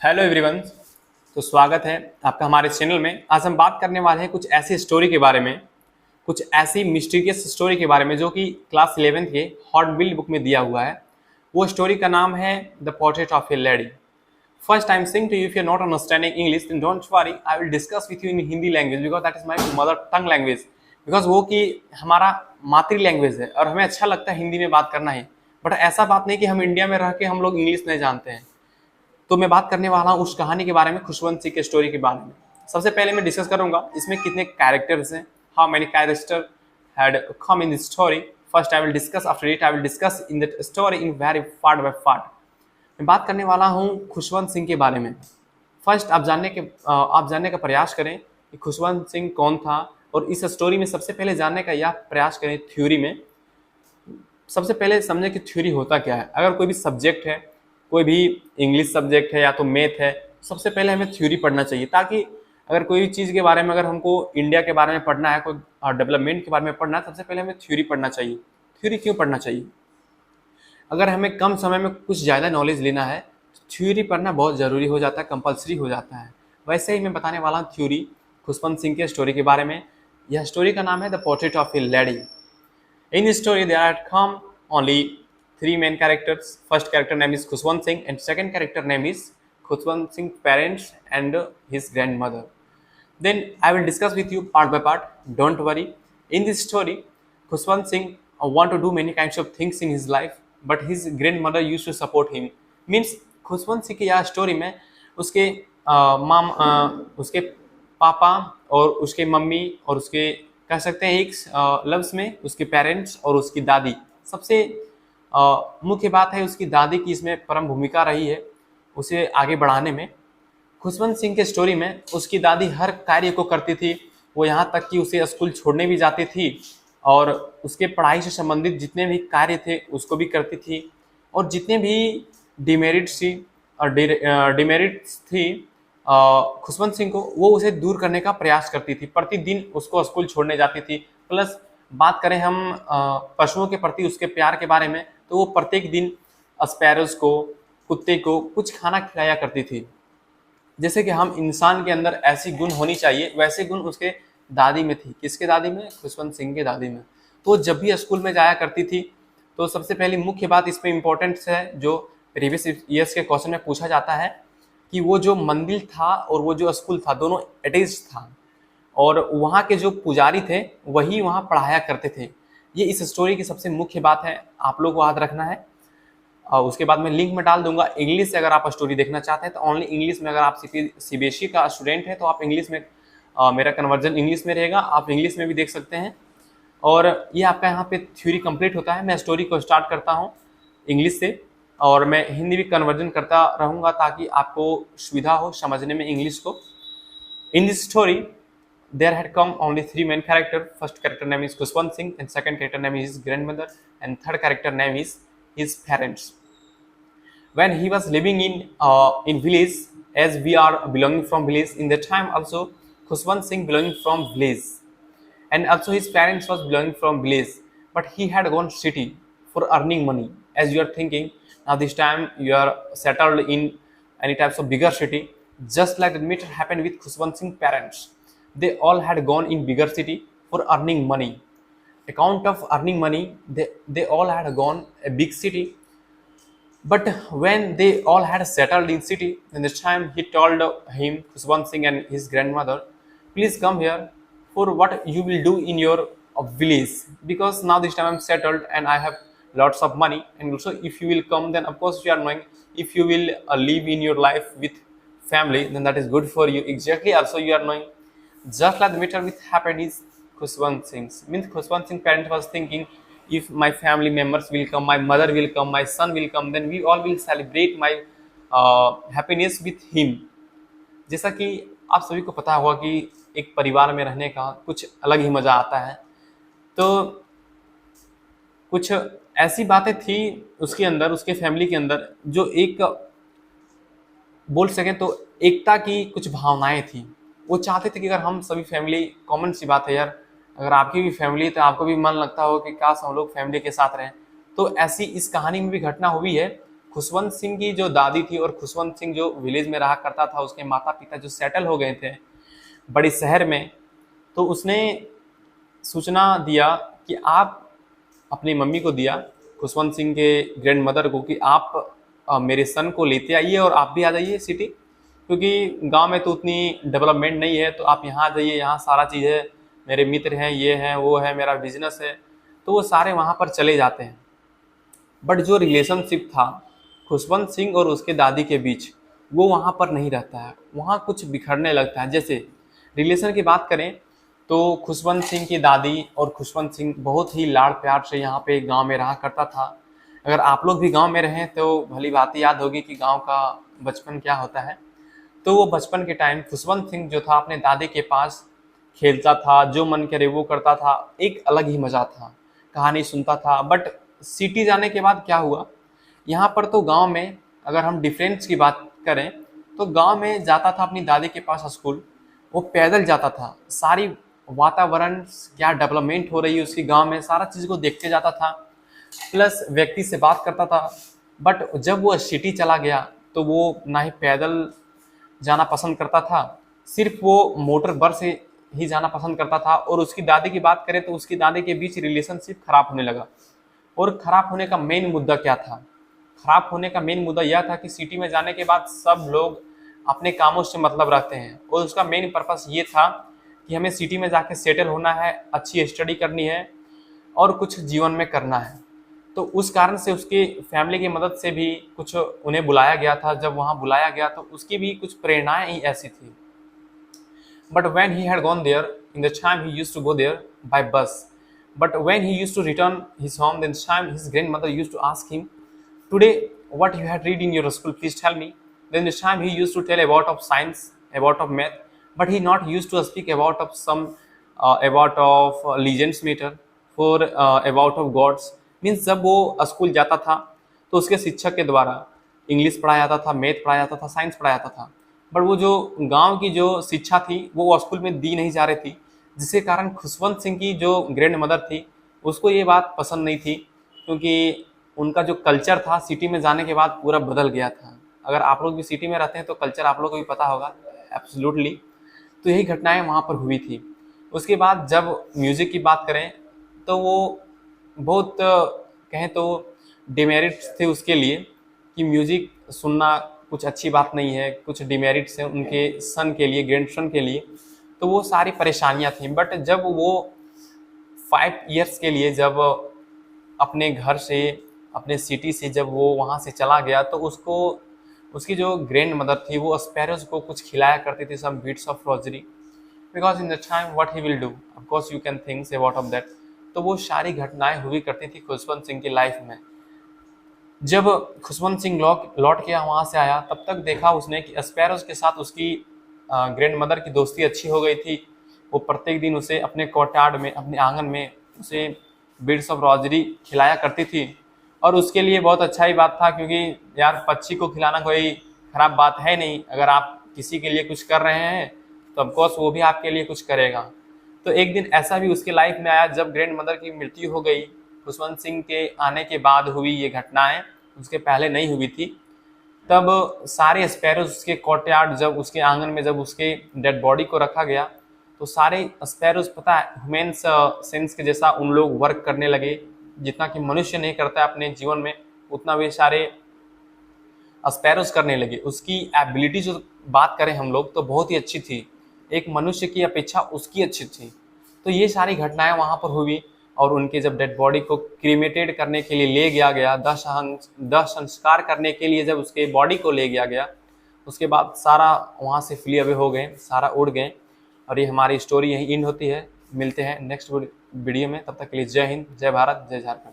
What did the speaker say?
Hello everyone. तो स्वागत है आपका हमारे चैनल में। आज हम बात करने वाले हैं कुछ ऐसी स्टोरी के बारे में, कुछ ऐसी मिस्टीरियस स्टोरी के बारे में जो कि क्लास 11th के हॉटबिल बुक में दिया हुआ है। वो स्टोरी का नाम है the portrait of a lady. First I am saying to you, if you are not understanding English then don't worry, I will discuss with you in Hindi language because that is my mother tongue language. Because वो कि हमारा मातृ language है और हमें अच्छा लगता है हिंदी में बात करना है। बट ऐसा बात नहीं कि हम इंडिया में रह के हम लोग इंग्लिश नहीं जानते हैं। तो मैं बात करने वाला हूँ उस कहानी के बारे में, खुशवंत सिंह के स्टोरी के बारे में। सबसे पहले मैं डिस्कस करूंगा इसमें कितने कैरेक्टर्स हैं, how many character had come in the story. First I will discuss, after it I will discuss in the story in very part by part. मैं बात करने वाला हूँ खुशवंत सिंह के बारे में। फर्स्ट आप जानने का प्रयास करें कि खुशवंत सिंह कौन था, और इस स्टोरी में सबसे पहले जानने का यह प्रयास करें थ्योरी में। सबसे पहले समझें कि थ्योरी होता क्या है। अगर कोई भी सब्जेक्ट है, कोई भी इंग्लिश सब्जेक्ट है या तो मैथ है, सबसे पहले हमें थ्योरी पढ़ना चाहिए, ताकि अगर कोई भी चीज़ के बारे में, अगर हमको इंडिया के बारे में पढ़ना है, कोई डेवलपमेंट के बारे में पढ़ना है, सबसे पहले हमें थ्योरी पढ़ना चाहिए। थ्योरी क्यों पढ़ना चाहिए? अगर हमें कम समय में कुछ ज़्यादा नॉलेज लेना है तो थ्योरी पढ़ना बहुत ज़रूरी हो जाता है, कंपलसरी हो जाता है। वैसे ही मैं बताने वाला हूँ थ्योरी खुशवंत सिंह के स्टोरी के बारे में। यह स्टोरी का नाम है the portrait of a lady. In this story, there had come only three main characters. First character name is Khushwant Singh, and second character name is Khushwant Singh's parents and his grandmother. Then I will discuss with you part by part. Don't worry. In this story, Khushwant Singh want to do many kinds of things in his life, but his grandmother used to support him. Means Khushwant Singh की यह story में उसके उसके पापा और उसके mummy और उसके कह सकते हैं एक लफ्ज़ में उसके पेरेंट्स और उसकी दादी। सबसे मुख्य बात है उसकी दादी की इसमें परम भूमिका रही है उसे आगे बढ़ाने में। खुशवंत सिंह के स्टोरी में उसकी दादी हर कार्य को करती थी। वो यहाँ तक कि उसे स्कूल छोड़ने भी जाती थी और उसके पढ़ाई से संबंधित जितने भी कार्य थे उसको भी करती थी, और जितने भी डिमेरिट्स थी और डिमेरिट्स थी खुशवंत सिंह को, वो उसे दूर करने का प्रयास करती थी। प्रतिदिन उसको स्कूल छोड़ने जाती थी। प्लस बात करें हम पशुओं के प्रति उसके प्यार के बारे में, तो वो प्रत्येक दिन स्पैरोज को, कुत्ते को कुछ खाना खिलाया करती थी। जैसे कि हम इंसान के अंदर ऐसी गुण होनी चाहिए, वैसे गुण उसके दादी में थी। किसके दादी में? खुशवंत सिंह के दादी में। तो जब भी स्कूल में जाया करती थी तो सबसे पहली मुख्य बात इसमें इम्पोर्टेंट है, जो प्रीवियस ईयर्स के क्वेश्चन में पूछा जाता है कि वो जो मंदिर था और वो जो स्कूल था दोनों अटैच था, और वहाँ के जो पुजारी थे वही वहाँ पढ़ाया करते थे। ये इस स्टोरी की सबसे मुख्य बात है, आप लोग को याद रखना है। और उसके बाद मैं लिंक में डाल दूंगा इंग्लिश से, अगर आप स्टोरी देखना चाहते हैं तो ओनली इंग्लिश में। अगर आप सीबीएसई का स्टूडेंट है तो आप इंग्लिश में, मेरा कन्वर्जन इंग्लिश में रहेगा, आप इंग्लिश में भी देख सकते हैं। और ये आपका यहाँ पे थ्योरी कंप्लीट होता है। मैं स्टोरी को स्टार्ट करता हूँ इंग्लिश से और मैं हिंदी भी कन्वर्जन करता रहूँगा ताकि आपको सुविधा हो समझने में इंग्लिश को। In this story there had come only three main characters. First character name is Khushwant Singh, and second character name is his grandmother, and third character name is his parents. When he was living in village, as we are belonging from village, in that time also Khushwant Singh belonging from village, and also his parents was belonging from village, but he had gone city for earning money. As you are thinking, now this time you are settled in any types of bigger city, just like the matter happened with Khushwant Singh parents. They all had gone in bigger city for earning money. Account of earning money, they all had gone a big city. But when they all had settled in city, then this time he told him, Khushwant Singh and his grandmother, please come here for what you will do in your village, because now this time I'm settled and I have lots of money, and also if you will come, then of course you are knowing, if you will live in your life with family, then that is good for you. Exactly, also you are knowing, just like the matter with happened is Khushwant Singh's. Means Khushwant Singh parent was thinking, if my family members will come, my mother will come, my son will come, then we all will celebrate my happiness with him. जैसा कि आप सभी को पता होगा कि एक परिवार में रहने का कुछ अलग ही मजा आता है। तो कुछ ऐसी बातें थी उसके अंदर, उसके फैमिली के अंदर, जो एक बोल सकें तो एकता की कुछ भावनाएं थी। वो चाहते थे कि अगर हम सभी फैमिली, कॉमन सी बात है यार, अगर आपकी भी फैमिली है तो आपको भी मन लगता हो कि काश हम लोग फैमिली के साथ रहें। तो ऐसी इस कहानी में भी घटना हुई है खुशवंत सिंह की जो दादी थी और खुशवंत सिंह जो विलेज में रहा करता था, उसके माता पिता जो सेटल हो गए थे बड़े शहर में, तो उसने सूचना दिया कि आप अपनी मम्मी को दिया, खुशवंत सिंह के ग्रैंड मदर को, कि आप मेरे सन को लेते आइए और आप भी आ जाइए सिटी, क्योंकि गांव में तो उतनी डेवलपमेंट नहीं है, तो आप यहाँ आ जाइए, यहाँ सारा चीज़ है, मेरे मित्र हैं, ये हैं, वो है, मेरा बिजनेस है। तो वो सारे वहाँ पर चले जाते हैं। बट जो रिलेशनशिप था खुशवंत सिंह और उसके दादी के बीच, वो वहाँ पर नहीं रहता है, वहाँ कुछ बिखरने लगता है। जैसे रिलेशन की बात करें तो खुशवंत सिंह की दादी और खुशवंत सिंह बहुत ही लाड़ प्यार से यहाँ पे गांव में रहा करता था। अगर आप लोग भी गांव में रहें तो भली बात याद होगी कि गांव का बचपन क्या होता है। तो वो बचपन के टाइम खुशवंत सिंह जो था अपने दादी के पास खेलता था, जो मन करे वो करता था, एक अलग ही मज़ा था, कहानी सुनता था। बट सिटी जाने के बाद क्या हुआ, यहाँ पर तो गांव में अगर हम डिफरेंस की बात करें तो गांव में जाता था अपनी दादी के पास स्कूल, वो पैदल जाता था, सारी वातावरण क्या डेवलपमेंट हो रही है उसकी गांव में, सारा चीज़ को देखते जाता था, प्लस व्यक्ति से बात करता था। बट जब वो सिटी चला गया तो वो ना ही पैदल जाना पसंद करता था, सिर्फ वो मोटर बस से ही जाना पसंद करता था। और उसकी दादी की बात करें तो उसकी दादी के बीच रिलेशनशिप खराब होने लगा। और खराब होने का मेन मुद्दा क्या था? खराब होने का मेन मुद्दा यह था कि सिटी में जाने के बाद सब लोग अपने कामों से मतलब रखते हैं, और उसका मेन पर्पस ये था कि हमें सिटी में जाके सेटल होना है, अच्छी स्टडी करनी है और कुछ जीवन में करना है। तो उस कारण से उसकी फैमिली की मदद से भी कुछ उन्हें बुलाया गया था। जब वहाँ बुलाया गया तो उसकी भी कुछ प्रेरणाएं ही ऐसी थी। But when he had gone there, in the time he used to go there by bus. But when he used to return his home, then time his grandmother used to ask him, "Today, what you had read in your school? Please tell me." Then this time he used to tell about of science, about of math, but he not used to speak about of some about of legends matter, for about of gods. Means जब वो school जाता था तो उसके शिक्षक के द्वारा English पढ़ाया जाता था, मैथ पढ़ाया जाता था, साइंस पढ़ाया जाता था। बट वो जो गांव की जो शिक्षा थी वो स्कूल में दी नहीं जा रही थी, जिसके कारण खुशवंत सिंह की जो ग्रैंड मदर थी उसको ये बात पसंद नहीं थी, क्योंकि उनका जो कल्चर था सिटी में जाने के बाद पूरा बदल गया था। अगर आप लोग भी सिटी में रहते हैं तो कल्चर आप लोग को भी पता होगा, एब्सोल्युटली। तो यही घटनाएं वहाँ पर हुई थी। उसके बाद जब म्यूज़िक की बात करें तो वो बहुत कहें तो डिमेरिट्स थे उसके लिए, कि म्यूज़िक सुनना कुछ अच्छी बात नहीं है, कुछ डिमेरिट्स हैं उनके सन के लिए, ग्रैंड सन के लिए। तो वो सारी परेशानियां थी। बट जब वो 5 ईयर्स के लिए जब अपने घर से, अपने सिटी से जब वो वहाँ से चला गया तो उसको उसकी जो ग्रैंड मदर थी वो स्पैरोज को कुछ खिलाया करती थी, some beads of rosary, because in the time what he will do, of course you can think about of that. तो वो सारी घटनाएं हुई करती थी खुशवंत सिंह की लाइफ में। जब खुशवंत सिंह लौट के वहाँ से आया तब तक देखा उसने कि स्पैरोज के साथ उसकी ग्रैंड मदर की दोस्ती अच्छी हो गई थी। वो प्रत्येक दिन उसे अपने कोर्टयार्ड में, अपने आंगन में उसे बीड्स ऑफ रोजरी खिलाया करती थी। और उसके लिए बहुत अच्छा ही बात था, क्योंकि यार पक्षी को खिलाना कोई खराब बात है नहीं। अगर आप किसी के लिए कुछ कर रहे हैं तो ऑफकोर्स वो भी आपके लिए कुछ करेगा। तो एक दिन ऐसा भी उसके लाइफ में आया जब ग्रैंड मदर की मृत्यु हो गई। खुशवंत सिंह के आने के बाद हुई ये घटनाएं, उसके पहले नहीं हुई थी। तब सारे स्पैरोज उसके कोर्टयार्ड, जब उसके आंगन में जब उसके डेड बॉडी को रखा गया तो सारे स्पैरोज, पता है, ह्यूमन्स सेंस के जैसा उन लोग वर्क करने लगे। जितना कि मनुष्य नहीं करता है अपने जीवन में, उतना वे सारे स्पैरोज करने लगे। उसकी एबिलिटी जो बात करें हम लोग तो बहुत ही अच्छी थी, एक मनुष्य की अपेक्षा उसकी अच्छी थी। तो ये सारी घटनाएं वहाँ पर हुई। और उनके जब डेड बॉडी को क्रीमेटेड करने के लिए ले गया गया, दाह संस्कार करने के लिए जब उसके बॉडी को ले गया गया, उसके बाद सारा वहाँ से फ्ली अवे हो गए, सारा उड़ गए। और ये हमारी स्टोरी यहीं इन होती है। मिलते हैं नेक्स्ट वीडियो में, तब तक के लिए जय हिंद, जय भारत, जय झारखंड।